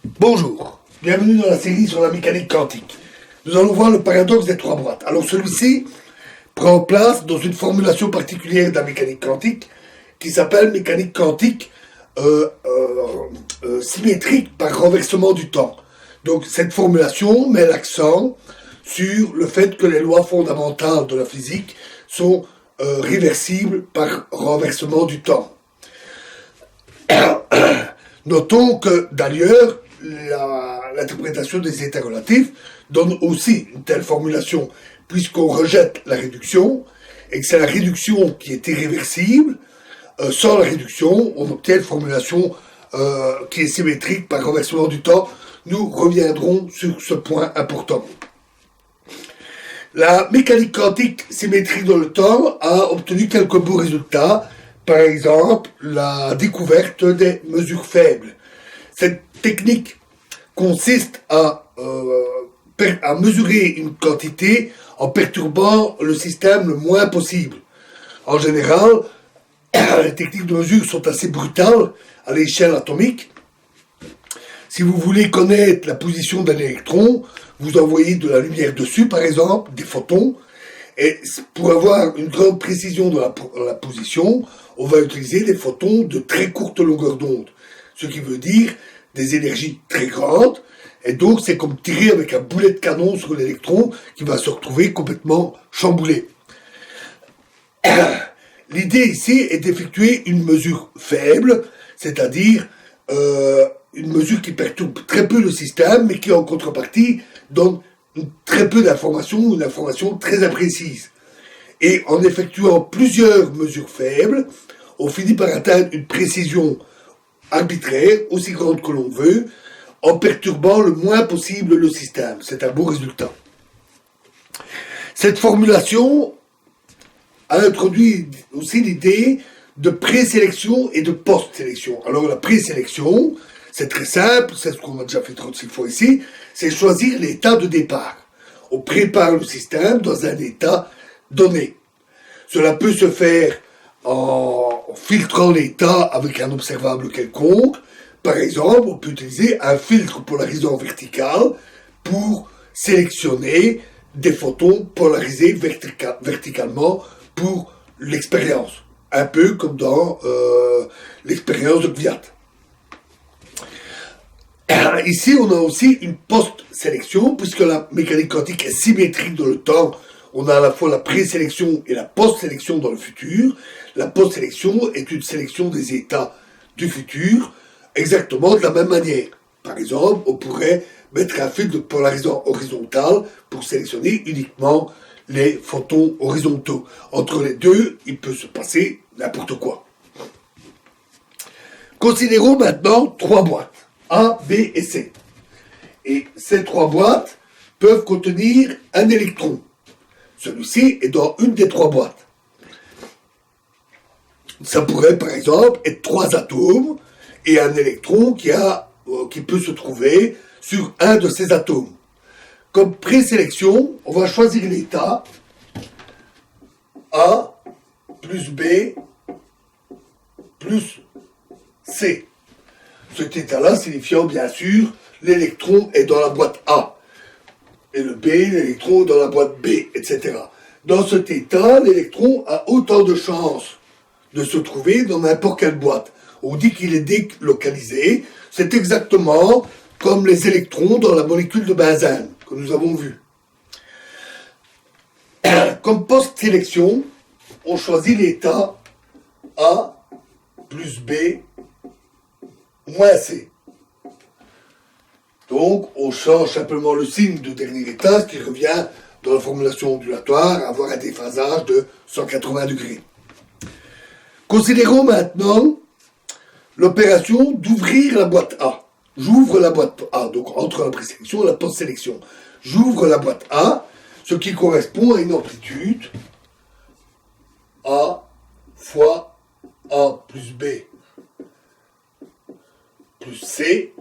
Bonjour, bienvenue dans la série sur la mécanique quantique. Nous allons voir le paradoxe des trois boîtes. Alors celui-ci prend place dans une formulation particulière de la mécanique quantique qui s'appelle mécanique quantique symétrique par renversement du temps. Donc cette formulation met l'accent sur le fait que les lois fondamentales de la physique sont réversibles par renversement du temps. Notons que d'ailleurs l'interprétation des états relatifs donne aussi une telle formulation, puisqu'on rejette la réduction, et que c'est la réduction qui est irréversible. Sans la réduction, on obtient une formulation qui est symétrique par renversement du temps. Nous reviendrons sur ce point important. La mécanique quantique symétrique dans le temps a obtenu quelques beaux résultats. Par exemple, la découverte des mesures faibles. Cette technique consiste à mesurer une quantité en perturbant le système le moins possible. En général, les techniques de mesure sont assez brutales à l'échelle atomique. Si vous voulez connaître la position d'un électron, vous envoyez de la lumière dessus, par exemple, des photons, et pour avoir une grande précision de la position, on va utiliser des photons de très courte longueur d'onde, ce qui veut dire des énergies très grandes, et donc c'est comme tirer avec un boulet de canon sur l'électron qui va se retrouver complètement chamboulé. L'idée ici est d'effectuer une mesure faible, c'est-à-dire une mesure qui perturbe très peu le système, mais qui en contrepartie donne très peu d'informations, une information très imprécise. Et en effectuant plusieurs mesures faibles, on finit par atteindre une précision arbitraire, aussi grande que l'on veut, en perturbant le moins possible le système. C'est un beau résultat. Cette formulation a introduit aussi l'idée de présélection et de post-sélection. Alors la présélection, c'est très simple, c'est ce qu'on a déjà fait 36 fois ici, c'est choisir l'état de départ. On prépare le système dans un état donné. Cela peut se faire en filtrant l'état avec un observable quelconque. Par exemple, on peut utiliser un filtre polarisant vertical pour sélectionner des photons polarisés verticalement pour l'expérience. Un peu comme dans l'expérience de Kvyat. Ici, on a aussi une post-sélection, puisque la mécanique quantique est symétrique dans le temps. On a à la fois la présélection et la post-sélection dans le futur. La post-sélection est une sélection des états du futur, exactement de la même manière. Par exemple, on pourrait mettre un filtre polarisant horizontal pour sélectionner uniquement les photons horizontaux. Entre les deux, il peut se passer n'importe quoi. Considérons maintenant trois boîtes, A, B et C. Et ces trois boîtes peuvent contenir un électron. Celui-ci est dans une des trois boîtes. Ça pourrait par exemple être trois atomes et un électron qui peut se trouver sur un de ces atomes. Comme présélection, on va choisir l'état A plus B plus C. Cet état-là signifiant bien sûr l'électron est dans la boîte A. Et le B, l'électron dans la boîte B, etc. Dans cet état, l'électron a autant de chances de se trouver dans n'importe quelle boîte. On dit qu'il est délocalisé. C'est exactement comme les électrons dans la molécule de benzène que nous avons vu. Comme post-sélection, on choisit l'état A plus B moins C. Donc, on change simplement le signe de dernier état, ce qui revient dans la formulation ondulatoire à avoir un déphasage de 180 degrés. Considérons maintenant l'opération d'ouvrir la boîte A. J'ouvre la boîte A, donc entre la présélection et la post-sélection. J'ouvre la boîte A, ce qui correspond à une amplitude A fois A plus B plus C.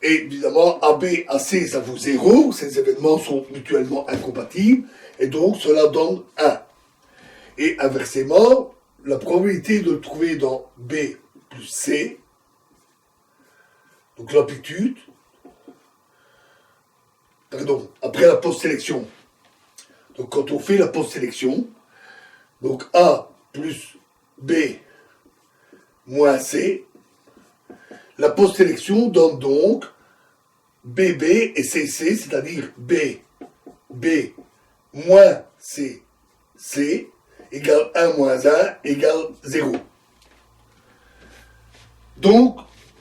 Et évidemment, AB, AC, ça vaut 0. Ces événements sont mutuellement incompatibles. Et donc, cela donne 1. Et inversement, la probabilité de le trouver dans B plus C donc l'amplitude, pardon, après la post-sélection. Donc quand on fait la post-sélection, donc A plus B moins C, la post-sélection donne donc BB et CC, c'est-à-dire B moins C égale 1 moins 1 égale 0. Donc,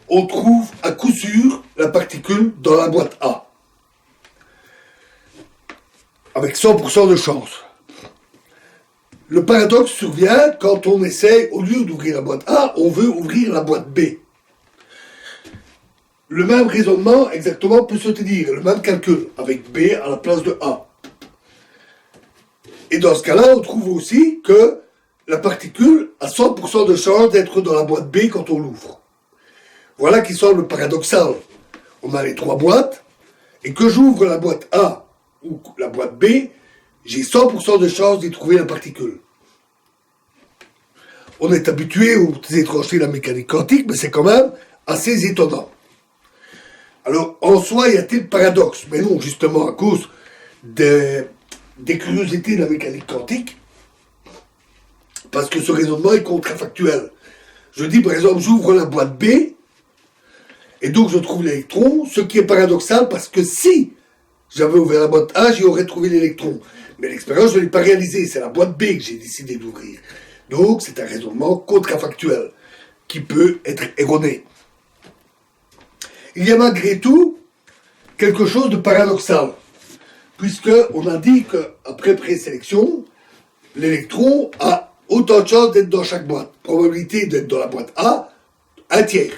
on trouve à coup sûr la particule dans la boîte A. Avec 100% de chance. Le paradoxe survient quand on essaie, au lieu d'ouvrir la boîte A, on veut ouvrir la boîte B. Le même raisonnement exactement peut se tenir, le même calcul, avec B à la place de A. Et dans ce cas-là, on trouve aussi que la particule a 100% de chance d'être dans la boîte B quand on l'ouvre. Voilà qui semble paradoxal. On a les trois boîtes, et que j'ouvre la boîte A ou la boîte B, j'ai 100% de chance d'y trouver la particule. On est habitué aux étrangetés de la mécanique quantique, mais c'est quand même assez étonnant. Alors, en soi, y a-t-il paradoxe? Mais non, justement, à cause des curiosités de la mécanique quantique, parce que ce raisonnement est contrefactuel. Je dis, par exemple, j'ouvre la boîte B, et donc je trouve l'électron, ce qui est paradoxal, parce que si j'avais ouvert la boîte A, j'y aurais trouvé l'électron. Mais l'expérience, je ne l'ai pas réalisée, c'est la boîte B que j'ai décidé d'ouvrir. Donc, c'est un raisonnement contrefactuel, qui peut être erroné. Il y a malgré tout quelque chose de paradoxal, puisqu'on a dit qu'après présélection, l'électron a autant de chances d'être dans chaque boîte. Probabilité d'être dans la boîte A, 1/3.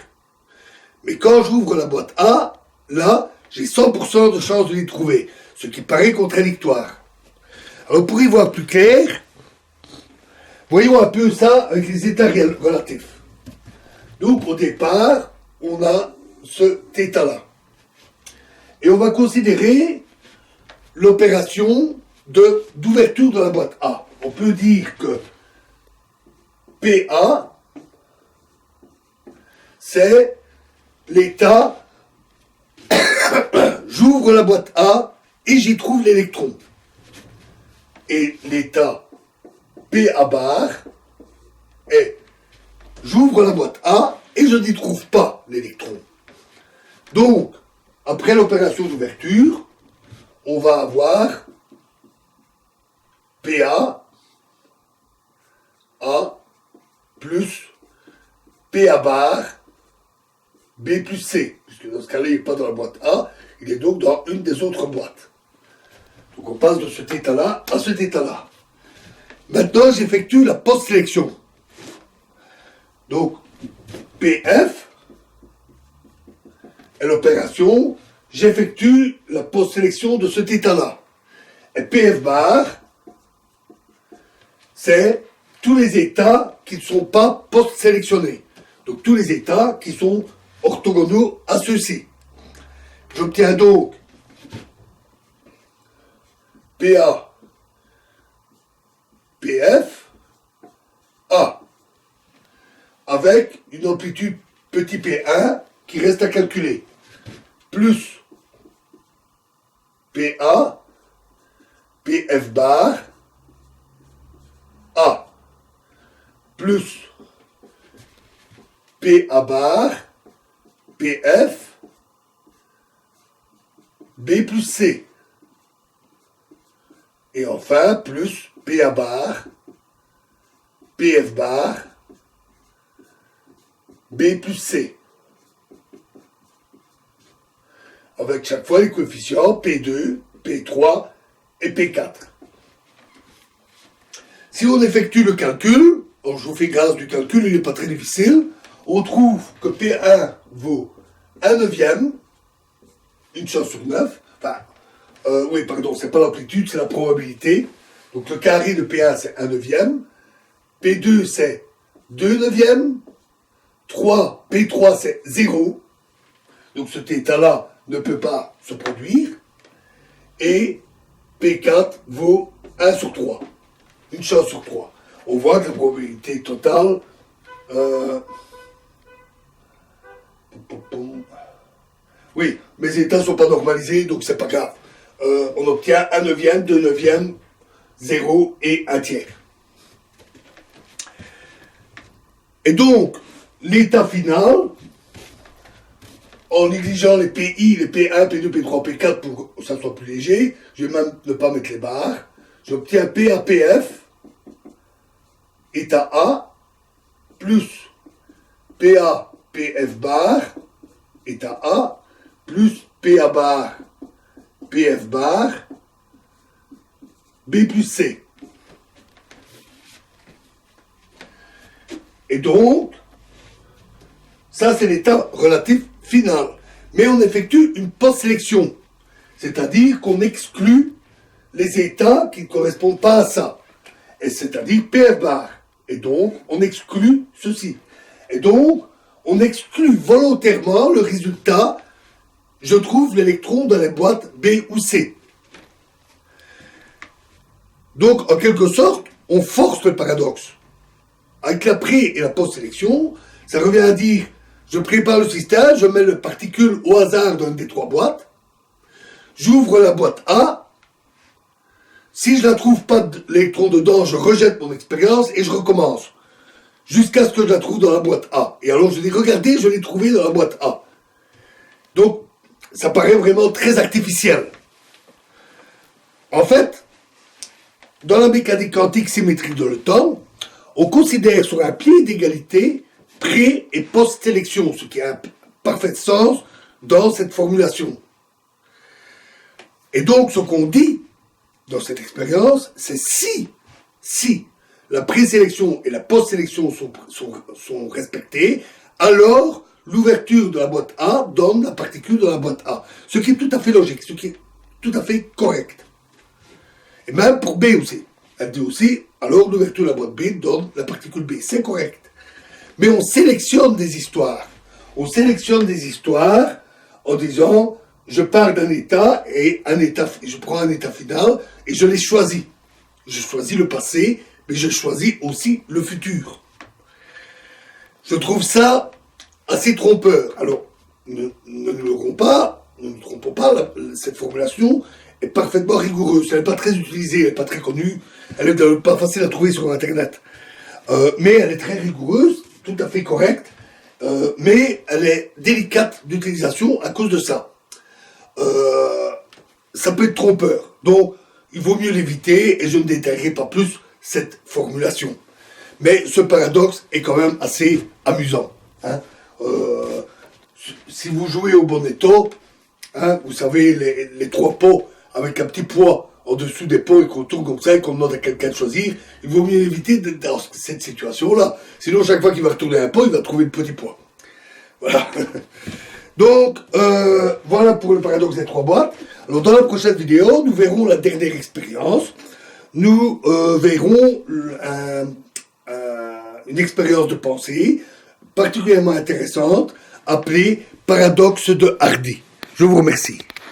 Mais quand j'ouvre la boîte A, là, j'ai 100% de chances de l'y trouver, ce qui paraît contradictoire. Alors pour y voir plus clair, voyons un peu ça avec les états relatifs. Donc au départ, on a cet état-là. Et on va considérer l'opération d'ouverture de la boîte A. On peut dire que PA, c'est l'état, j'ouvre la boîte A et j'y trouve l'électron. Et l'état PA bar est, j'ouvre la boîte A et je n'y trouve pas l'électron. Donc, après l'opération d'ouverture, on va avoir PA A plus PA bar B plus C, puisque dans ce cas-là, il n'est pas dans la boîte A, il est donc dans une des autres boîtes. Donc on passe de cet état-là à cet état-là. Maintenant, j'effectue la post-sélection. Donc, PF est l'opération, j'effectue la post-sélection de cet état-là. Et PF bar, c'est tous les états qui ne sont pas post-sélectionnés. Donc tous les états qui sont orthogonaux à ceux-ci. J'obtiens donc PA, PF, A, avec une amplitude petit p1 qui reste à calculer, plus PA, PF bar, A, plus PA bar, PF, B plus C. Et enfin, plus PA bar, PF bar, B plus C. Avec chaque fois les coefficients P2, P3 et P4. Si on effectue le calcul, alors je vous fais grâce du calcul, il n'est pas très difficile, on trouve que P1 vaut 1/9, une chance sur 9, enfin, oui, pardon, c'est pas l'amplitude, c'est la probabilité. Donc le carré de P1 c'est 1/9, P2 c'est 2/9, P3 c'est 0, donc cet état-là ne peut pas se produire, et P4 vaut 1 sur 3, une chance sur 3. On voit que la probabilité totale Oui, mes états ne sont pas normalisés, donc c'est pas grave. On obtient 1 neuvième, 2 neuvièmes, 0 et 1 tiers. Et donc, l'état final, en négligeant les PI, les P1, P2, P3, P4 pour que ça soit plus léger, je vais même ne pas mettre les barres, j'obtiens PAPF, état A, plus PAPF bar, état A, plus PA bar, PF bar, B plus C. Et donc, ça c'est l'état relatif final. Mais on effectue une post-sélection, c'est-à-dire qu'on exclut les états qui ne correspondent pas à ça, et c'est-à-dire PF bar. Et donc, on exclut ceci. Et donc, on exclut volontairement le résultat, je trouve l'électron dans les boîtes B ou C. Donc, en quelque sorte, on force le paradoxe. Avec la pré- et la post-sélection, ça revient à dire, je prépare le système, je mets les particules au hasard dans une des 3 boîtes, j'ouvre la boîte A, si je ne la trouve pas l'électron dedans, je rejette mon expérience et je recommence. Jusqu'à ce que je la trouve dans la boîte A. Et alors je dis, regardez, je l'ai trouvé dans la boîte A. Donc, ça paraît vraiment très artificiel. En fait, dans la mécanique quantique symétrique de le temps, on considère sur un pied d'égalité pré- et post-sélection, ce qui a un parfait sens dans cette formulation. Et donc, ce qu'on dit dans cette expérience, c'est si la présélection et la post-sélection sont respectées, alors l'ouverture de la boîte A donne la particule de la boîte A. Ce qui est tout à fait logique, ce qui est tout à fait correct. Et même pour B aussi. Elle dit aussi, alors l'ouverture de la boîte B donne la particule B. C'est correct. Mais on sélectionne des histoires. On sélectionne des histoires en disant, je pars d'un état et je prends un état final et je les choisis. Je choisis le passé, mais je choisis aussi le futur. Je trouve ça assez trompeur. Alors, ne nous trompons pas, cette formulation est parfaitement rigoureuse. Elle n'est pas très utilisée, elle n'est pas très connue, elle n'est pas facile à trouver sur Internet. Mais elle est très rigoureuse, tout à fait correcte, mais elle est délicate d'utilisation à cause de ça. Ça peut être trompeur. Donc, il vaut mieux l'éviter et je ne détaillerai pas plus cette formulation. Mais ce paradoxe est quand même assez amusant. Hein. Si vous jouez au bonneto, hein, vous savez, les 3 pots avec un petit poids en dessous des pots et qu'on tourne comme ça et qu'on demande à quelqu'un de choisir, il vaut mieux éviter dans cette situation-là. Sinon, chaque fois qu'il va retourner un pot, il va trouver le petit poids. Voilà. Donc, voilà pour le paradoxe des 3 boîtes. Alors, dans la prochaine vidéo, nous verrons la dernière expérience. Nous verrons une expérience de pensée particulièrement intéressante appelée paradoxe de Hardy. Je vous remercie.